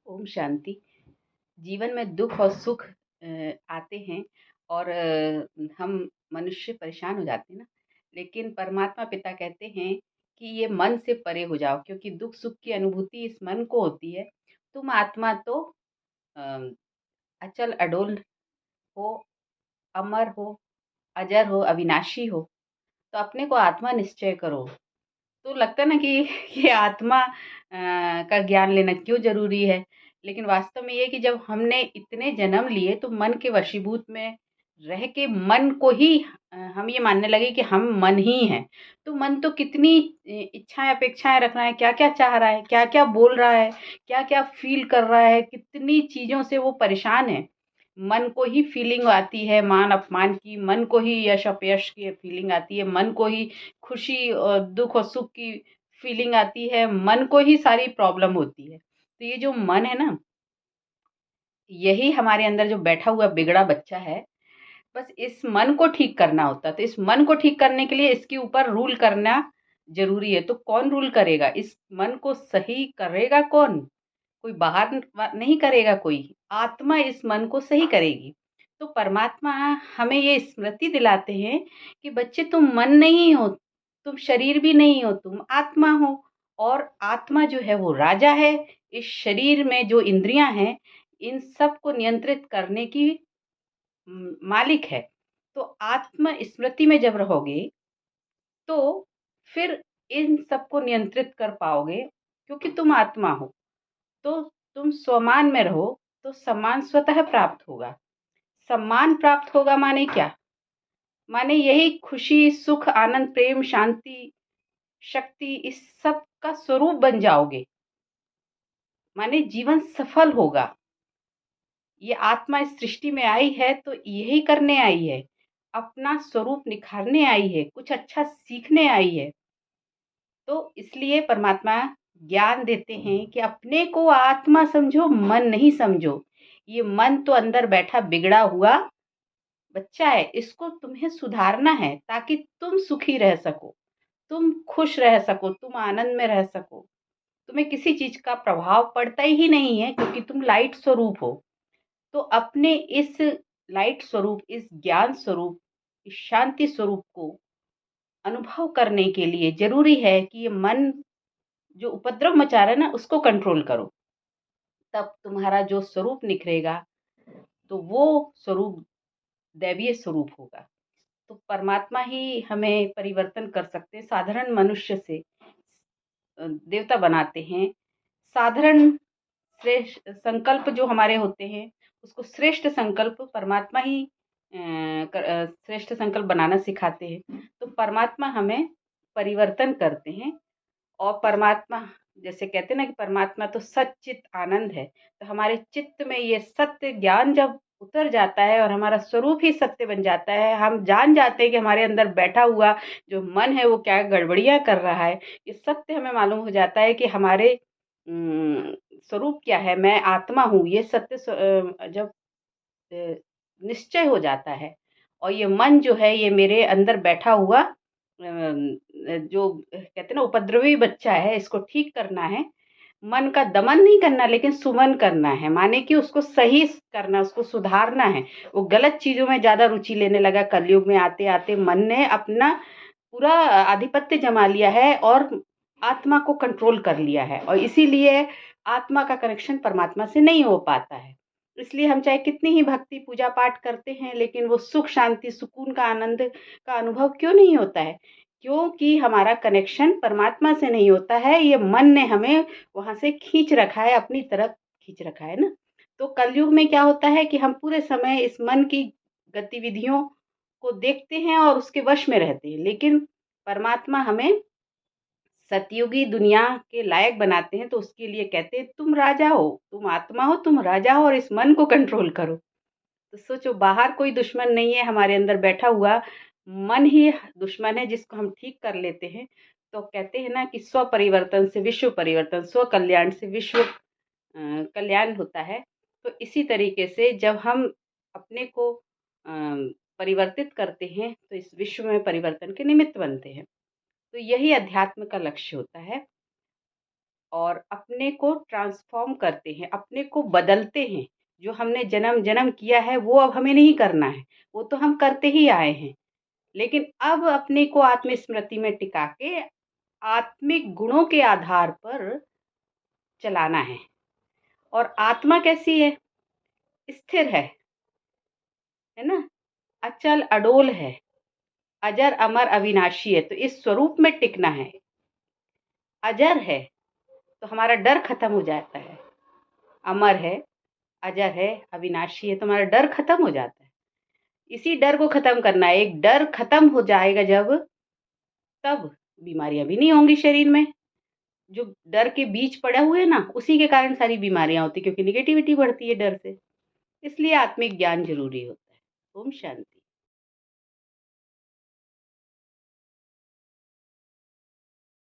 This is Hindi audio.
ओम शांति। जीवन में दुख और सुख आते हैं और हम मनुष्य परेशान हो जाते हैं ना। लेकिन परमात्मा पिता कहते हैं कि ये मन से परे हो जाओ, क्योंकि दुख सुख की अनुभूति इस मन को होती है। तुम आत्मा तो अ, अचल अडोल हो, अमर हो, अजर हो, अविनाशी हो। तो अपने को आत्मा निश्चय करो। तो लगता है ना कि ये आत्मा का ज्ञान लेना क्यों ज़रूरी है? लेकिन वास्तव में ये है कि जब हमने इतने जन्म लिए तो मन के वशीभूत में रह के मन को ही हम ये मानने लगे कि हम मन ही हैं। तो मन तो कितनी इच्छाएँ, अपेक्षाएँ रख रहा है, क्या-क्या चाह रहा है, क्या-क्या बोल रहा है, क्या-क्या फ़ील कर रहा है, कितनी चीज़ों से वो परेशान है। मन को ही फीलिंग आती है मान-अपमान की, मन को ही यश-अपयश की फीलिंग आती है, मन को ही खुशी और दुःख और सुख की फीलिंग आती है, मन को ही सारी प्रॉब्लम होती है। तो ये जो मन है ना, यही हमारे अंदर जो बैठा हुआ बिगड़ा बच्चा है, बस इस मन को ठीक करना होता है। तो इस मन को ठीक करने के लिए इसके ऊपर रूल करना ज़रूरी है। तो कौन रूल करेगा? इस मन को सही करेगा कौन? कोई बाहर नहीं करेगा कोई, आत्मा इस मन को सही करेगी। तो परमात्मा हमें ये स्मृति दिलाते हैं कि बच्चे तुम मन नहीं हो, तुम शरीर भी नहीं हो, तुम आत्मा हो और आत्मा जो है वो राजा है। इस शरीर में जो इंद्रियाँ हैं, इन सब को नियंत्रित करने की मालिक है। तो आत्म स्मृति में जब रहोगे, तो फिर इन सबको नियंत्रित कर पाओगे, क्योंकि तुम आत्मा हो। तो तुम स्वमान में रहो, तो सम्मान स्वतः प्राप्त होगा। सम्मान प्राप्त होगा माने क्या? माने यही खुशी, सुख, आनंद, प्रेम, शांति, शक्ति इस सब का स्वरूप बन जाओगे। माने जीवन सफल होगा। ये आत्मा इस सृष्टि में आई है तो यही करने आई है। अपना स्वरूप निखारने आई है, कुछ अच्छा सीखने आई है। तो इसलिए परमात्मा ज्ञान देते हैं कि अपने को आत्मा समझो, मन नहीं समझो। ये मन तो अंदर बैठा बिगड़ा हुआ बच्चा है, इसको तुम्हें सुधारना है ताकि तुम सुखी रह सको, तुम खुश रह सको, तुम आनंद में रह सको। तुम्हें किसी चीज़ का प्रभाव पड़ता ही नहीं है, क्योंकि तुम लाइट स्वरूप हो। तो अपने इस लाइट स्वरूप, इस ज्ञान स्वरूप, इस शांति स्वरूप को अनुभव करने के लिए ज़रूरी है कि ये मन जो उपद्रव मचा रहा है ना, उसको कंट्रोल करो। तब तुम्हारा जो स्वरूप निखरेगा, तो वो स्वरूप दैवीय स्वरूप होगा। तो परमात्मा ही हमें परिवर्तन कर सकते हैं। साधारण मनुष्य से देवता बनाते हैं। साधारण श्रेष्ठ संकल्प जो हमारे होते हैं, उसको श्रेष्ठ संकल्प परमात्मा ही श्रेष्ठ संकल्प बनाना सिखाते हैं। तो परमात्मा हमें परिवर्तन करते हैं। और परमात्मा, जैसे कहते हैं ना कि परमात्मा तो सच्चित आनंद है। तो हमारे चित्त में ये सत्य ज्ञान जब उतर जाता है और हमारा स्वरूप ही सत्य बन जाता है, हम जान जाते हैं कि हमारे अंदर बैठा हुआ जो मन है वो क्या गड़बड़ियाँ कर रहा है। ये सत्य हमें मालूम हो जाता है कि हमारे स्वरूप क्या है, मैं आत्मा हूँ। ये सत्य जब अ, निश्चय हो जाता है और ये मन जो है ये मेरे अंदर बैठा हुआ जो कहते हैं ना उपद्रवी बच्चा है, इसको ठीक करना है। मन का दमन नहीं करना, लेकिन सुमन करना है, माने कि उसको सही करना, उसको सुधारना है। वो गलत चीज़ों में ज़्यादा रुचि लेने लगा, कलयुग में आते-आते मन ने अपना पूरा आधिपत्य जमा लिया है और आत्मा को कंट्रोल कर लिया है, और इसीलिए आत्मा का कनेक्शन परमात्मा से नहीं हो पाता है। इसलिए हम चाहे कितनी ही भक्ति पूजा पाठ करते हैं, लेकिन वो सुख शांति सुकून का आनंद का अनुभव क्यों नहीं होता है? क्योंकि हमारा कनेक्शन परमात्मा से नहीं होता है, ये मन ने हमें वहाँ से खींच रखा है, अपनी तरफ खींच रखा है ना। तो कलयुग में क्या होता है कि हम पूरे समय इस मन की गतिविधियों को देखते हैं और उसके वश में रहते हैं, लेकिन परमात्मा हमें सतयुगी दुनिया के लायक बनाते हैं। तो उसके लिए कहते हैं तुम राजा हो, तुम आत्मा हो, तुम राजा हो और इस मन को कंट्रोल करो। तो सोचो, बाहर कोई दुश्मन नहीं है, हमारे अंदर बैठा हुआ मन ही दुश्मन है, जिसको हम ठीक कर लेते हैं। तो कहते हैं ना कि स्व परिवर्तन से विश्व परिवर्तन, स्व कल्याण से विश्व कल्याण होता है। तो इसी तरीके से जब हम अपने को परिवर्तित करते हैं, तो इस विश्व में परिवर्तन के निमित्त बनते हैं। तो यही अध्यात्म का लक्ष्य होता है। और अपने को ट्रांसफ़ॉर्म करते हैं, अपने को बदलते हैं। जो हमने जन्म-जन्म किया है वो अब हमें नहीं करना है, वो तो हम करते ही आए हैं। लेकिन अब अपने को आत्मस्मृति में टिका के आत्मिक गुणों के आधार पर चलाना है। और आत्मा कैसी है? स्थिर है ना? अचल अडोल है, अजर अमर अविनाशी है, तो इस स्वरूप में टिकना है। अजर है तो हमारा डर खत्म हो जाता है, अमर है, अजर है, अविनाशी है, तो हमारा डर खत्म हो जाता है। इसी डर को खत्म करना है। एक डर खत्म हो जाएगा जब, तब बीमारियां भी नहीं होंगी शरीर में। जो डर के बीज पड़े हुए हैं ना, उसी के कारण सारी बीमारियां होती, क्योंकि निगेटिविटी बढ़ती है डर से। इसलिए आत्मिक ज्ञान ज़रूरी होता है। ओम शांति।